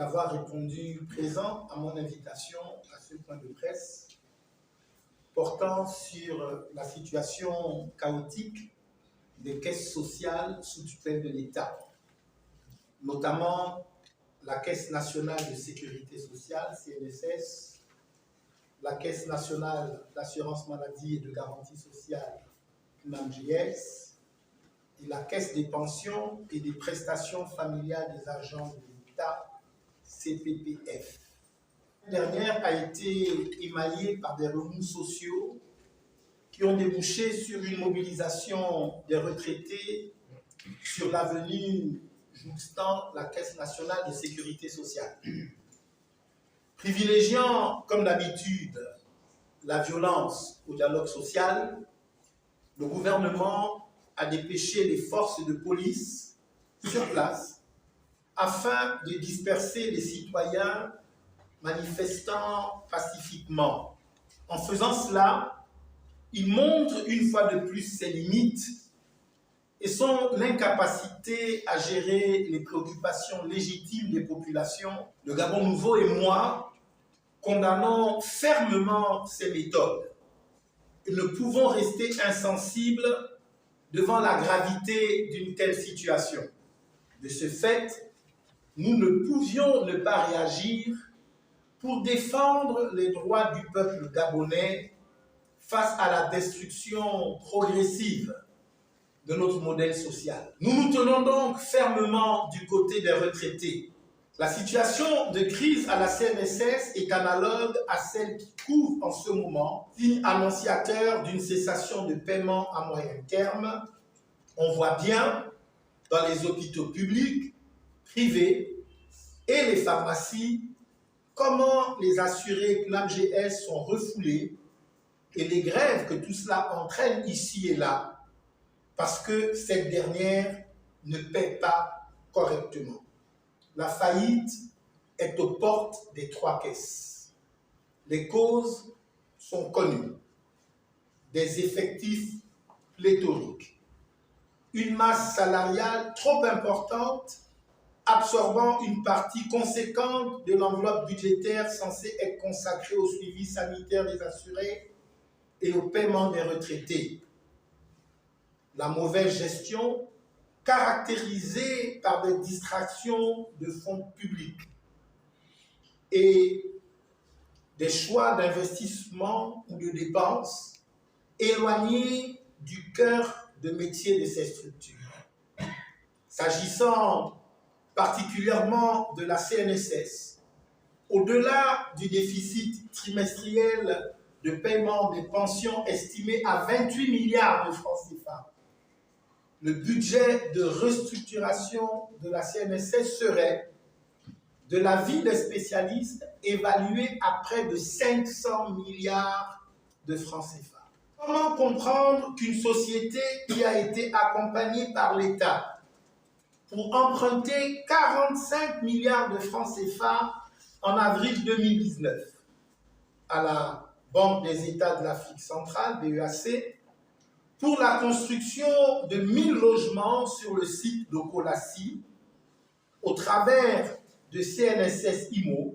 d'avoir répondu présent à mon invitation à ce point de presse portant sur la situation chaotique des caisses sociales sous tutelle de l'État, notamment la Caisse nationale de sécurité sociale, CNSS, la Caisse nationale d'assurance maladie et de garantie sociale, CNAMJS, et la Caisse des pensions et des prestations familiales des agents de l'État, CPPF. La dernière a été émaillée par des remous sociaux qui ont débouché sur une mobilisation des retraités sur l'avenue jouxtant la Caisse nationale de sécurité sociale. Privilégiant, comme d'habitude, la violence au dialogue social, le gouvernement a dépêché les forces de police sur place afin de disperser les citoyens manifestant pacifiquement. En faisant cela, il montre une fois de plus ses limites et son incapacité à gérer les préoccupations légitimes des populations. Le Gabon Nouveau et moi condamnons fermement ces méthodes et ne pouvons rester insensibles devant la gravité d'une telle situation. De ce fait, nous ne pouvions ne pas réagir pour défendre les droits du peuple gabonais face à la destruction progressive de notre modèle social. Nous nous tenons donc fermement du côté des retraités. La situation de crise à la CNSS est analogue à celle qui couvre en ce moment, signe annonciateur d'une cessation de paiement à moyen terme. On voit bien dans les hôpitaux publics, privés et les pharmacies comment les assurés CNAMJS sont refoulés et les grèves que tout cela entraîne ici et là parce que cette dernière ne paie pas correctement. La faillite est aux portes des trois caisses. Les causes sont connues. Des effectifs pléthoriques. Une masse salariale trop importante absorbant une partie conséquente de l'enveloppe budgétaire censée être consacrée au suivi sanitaire des assurés et au paiement des retraités. La mauvaise gestion caractérisée par des distractions de fonds publics et des choix d'investissement ou de dépenses éloignés du cœur de métier de ces structures. S'agissant particulièrement de la CNSS, au-delà du déficit trimestriel de paiement des pensions estimé à 28 milliards de francs CFA, le budget de restructuration de la CNSS serait, de l'avis des spécialistes, évalué à près de 500 milliards de francs CFA. Comment comprendre qu'une société qui a été accompagnée par l'État pour emprunter 45 milliards de francs CFA en avril 2019 à la Banque des États de l'Afrique centrale, BEAC, pour la construction de 1000 logements sur le site d'Okolassi, au travers de CNSS IMO,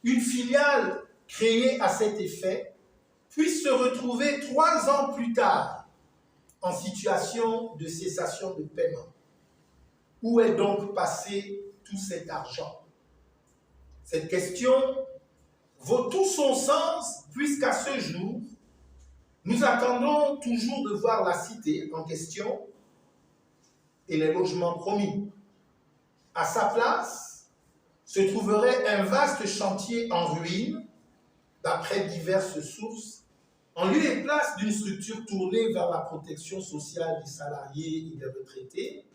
une filiale créée à cet effet, puisse se retrouver 3 ans plus tard en situation de cessation de paiement. Où est donc passé tout cet argent? Cette question vaut tout son sens puisqu'à ce jour, nous attendons toujours de voir la cité en question et les logements promis. À sa place se trouverait un vaste chantier en ruine, d'après diverses sources, en lieu et place d'une structure tournée vers la protection sociale des salariés et des retraités.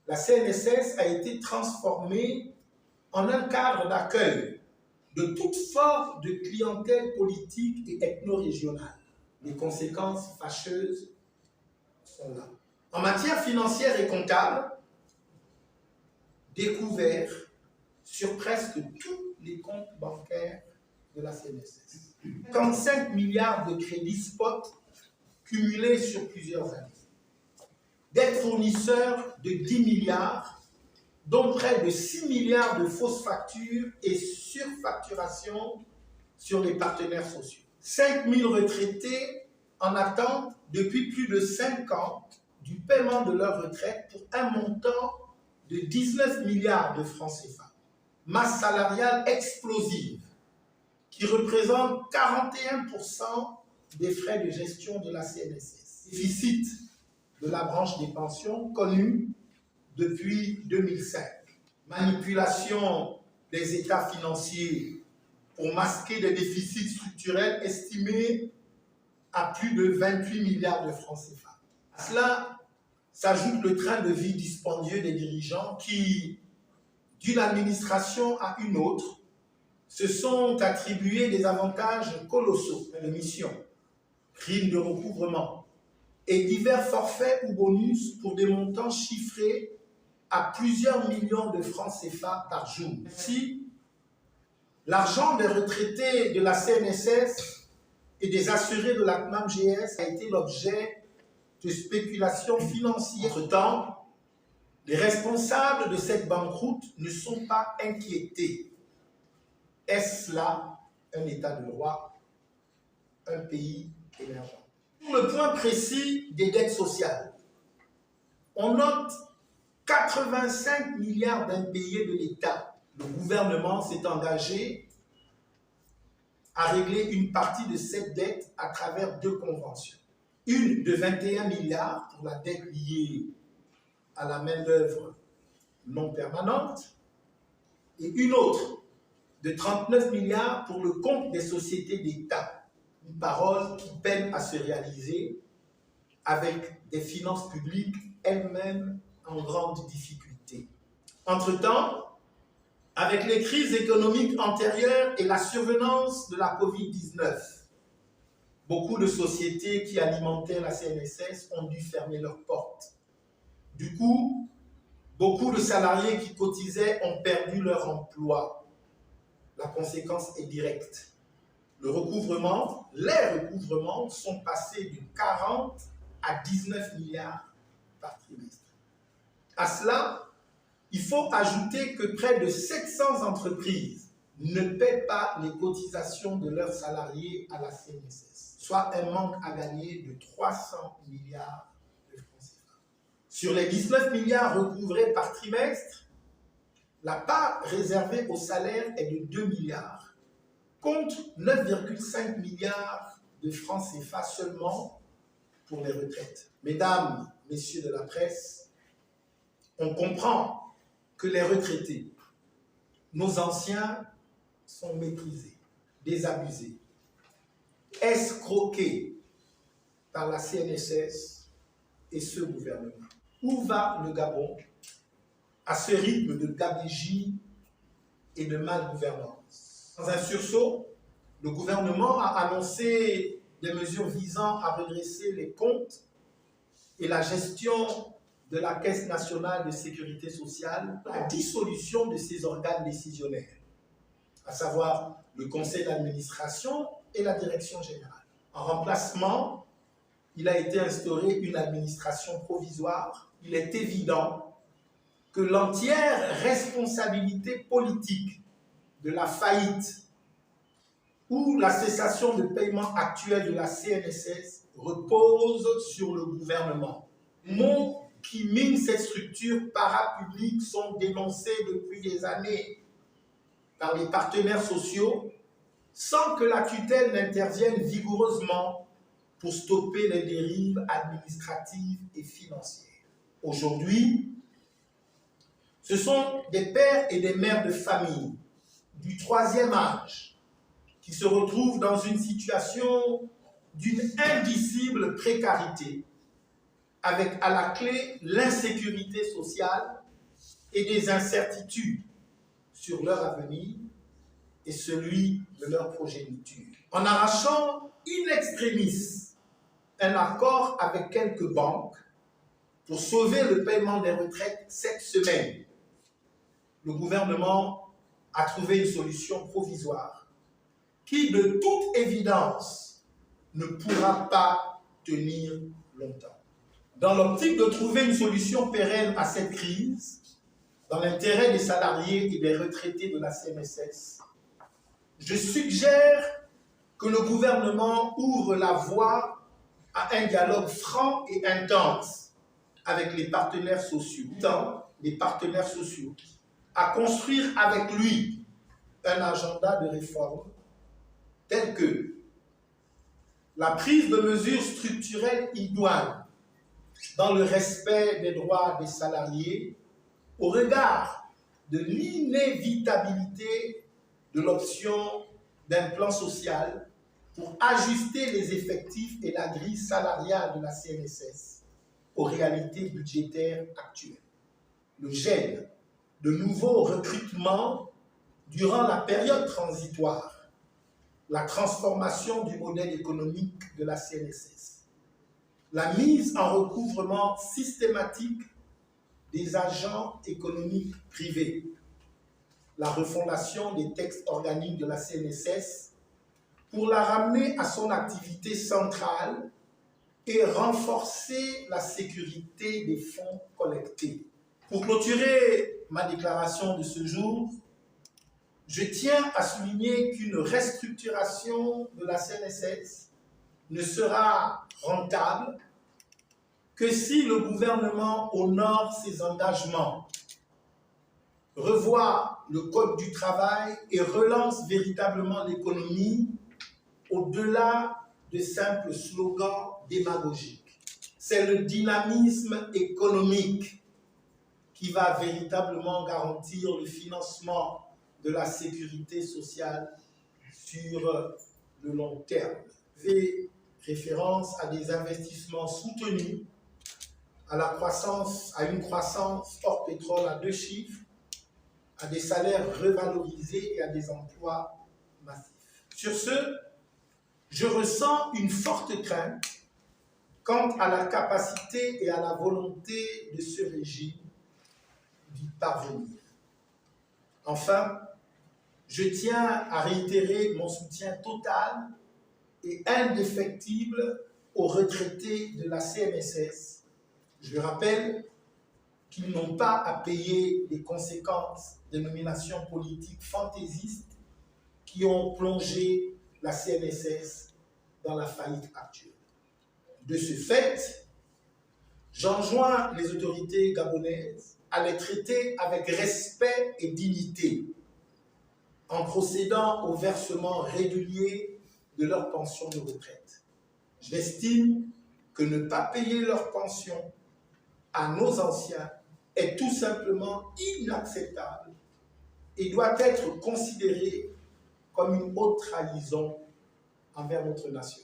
La CNSS a été transformée en un cadre d'accueil de toute forme de clientèle politique et ethno-régionale. Les conséquences fâcheuses sont là. En matière financière et comptable, découvert sur presque tous les comptes bancaires de la CNSS. 55 milliards de crédits spot cumulés sur plusieurs années. Dettes fournisseurs de 10 milliards dont près de 6 milliards de fausses factures et surfacturation sur les partenaires sociaux. 5 000 retraités en attente depuis plus de 5 ans du paiement de leur retraite pour un montant de 19 milliards de francs CFA. Masse salariale explosive qui représente 41% des frais de gestion de la CNSS. Déficit de la branche des pensions connu depuis 2005. Manipulation des états financiers pour masquer des déficits structurels estimés à plus de 28 milliards de francs CFA. À cela s'ajoute le train de vie dispendieux des dirigeants qui, d'une administration à une autre, se sont attribués des avantages colossaux de mission, primes de recouvrement et divers forfaits ou bonus pour des montants chiffrés à plusieurs millions de francs CFA par jour. Ainsi, l'argent des retraités de la CNSS et des assurés de la CNAMGS a été l'objet de spéculations financières. Entre-temps, les responsables de cette banqueroute ne sont pas inquiétés. Est-ce là un état de droit, un pays émergent? Pour le point précis des dettes sociales, on note 85 milliards d'impayés de l'État. Le gouvernement s'est engagé à régler une partie de cette dette à travers 2 conventions. Une de 21 milliards pour la dette liée à la main-d'œuvre non permanente et une autre de 39 milliards pour le compte des sociétés d'État. Une parole qui peine à se réaliser avec des finances publiques elles-mêmes en grande difficulté. Entre-temps, avec les crises économiques antérieures et la survenance de la Covid-19, beaucoup de sociétés qui alimentaient la CNSS ont dû fermer leurs portes. Du coup, beaucoup de salariés qui cotisaient ont perdu leur emploi. La conséquence est directe. Les recouvrements sont passés de 40 à 19 milliards par trimestre. À cela, il faut ajouter que près de 700 entreprises ne paient pas les cotisations de leurs salariés à la CNSS, soit un manque à gagner de 300 milliards de francs CFA. Sur les 19 milliards recouvrés par trimestre, la part réservée aux salaires est de 2 milliards, contre 9,5 milliards de francs CFA seulement pour les retraites. Mesdames, messieurs de la presse, on comprend que les retraités, nos anciens, sont méprisés, désabusés, escroqués par la CNSS et ce gouvernement. Où va le Gabon à ce rythme de gabegie et de malgouvernance? Dans un sursaut, le gouvernement a annoncé des mesures visant à redresser les comptes et la gestion de la Caisse nationale de sécurité sociale, la dissolution de ses organes décisionnaires, à savoir le conseil d'administration et la direction générale. En remplacement, il a été instauré une administration provisoire. Il est évident que l'entière responsabilité politique de la faillite ou la cessation de paiement actuelle de la CNSS repose sur le gouvernement. Mots qui minent cette structure parapublique sont dénoncés depuis des années par les partenaires sociaux sans que la tutelle n'intervienne vigoureusement pour stopper les dérives administratives et financières. Aujourd'hui, ce sont des pères et des mères de famille du 3e âge qui se retrouvent dans une situation d'une indicible précarité, avec à la clé l'insécurité sociale et des incertitudes sur leur avenir et celui de leur progéniture. En arrachant in extremis un accord avec quelques banques pour sauver le paiement des retraites cette semaine, le gouvernement a trouvé une solution provisoire qui, de toute évidence, ne pourra pas tenir longtemps. Dans l'optique de trouver une solution pérenne à cette crise, dans l'intérêt des salariés et des retraités de la CNSS, je suggère que le gouvernement ouvre la voie à un dialogue franc et intense avec les partenaires sociaux, à construire avec lui un agenda de réforme tel que la prise de mesures structurelles idoines dans le respect des droits des salariés au regard de l'inévitabilité de l'option d'un plan social pour ajuster les effectifs et la grille salariale de la CNSS aux réalités budgétaires actuelles. Le gel de nouveaux recrutements durant la période transitoire, la transformation du modèle économique de la CNSS, la mise en recouvrement systématique des agents économiques privés, la refondation des textes organiques de la CNSS pour la ramener à son activité centrale et renforcer la sécurité des fonds collectés. Pour clôturer ma déclaration de ce jour, je tiens à souligner qu'une restructuration de la CNSS ne sera rentable que si le gouvernement honore ses engagements, revoit le Code du travail et relance véritablement l'économie au-delà de simples slogans démagogiques. C'est le dynamisme économique qui va véritablement garantir le financement de la sécurité sociale sur le long terme. Fait référence à des investissements soutenus, à une croissance hors pétrole à 2 chiffres, à des salaires revalorisés et à des emplois massifs. Sur ce, je ressens une forte crainte quant à la capacité et à la volonté de ce régime d'y parvenir. Enfin, je tiens à réitérer mon soutien total et indéfectible aux retraités de la CNSS. Je rappelle qu'ils n'ont pas à payer les conséquences des nominations politiques fantaisistes qui ont plongé la CNSS dans la faillite actuelle. De ce fait, j'enjoins les autorités gabonaises à les traiter avec respect et dignité en procédant au versement régulier de leur pension de retraite. J'estime que ne pas payer leur pension à nos anciens est tout simplement inacceptable et doit être considéré comme une haute trahison envers notre nation.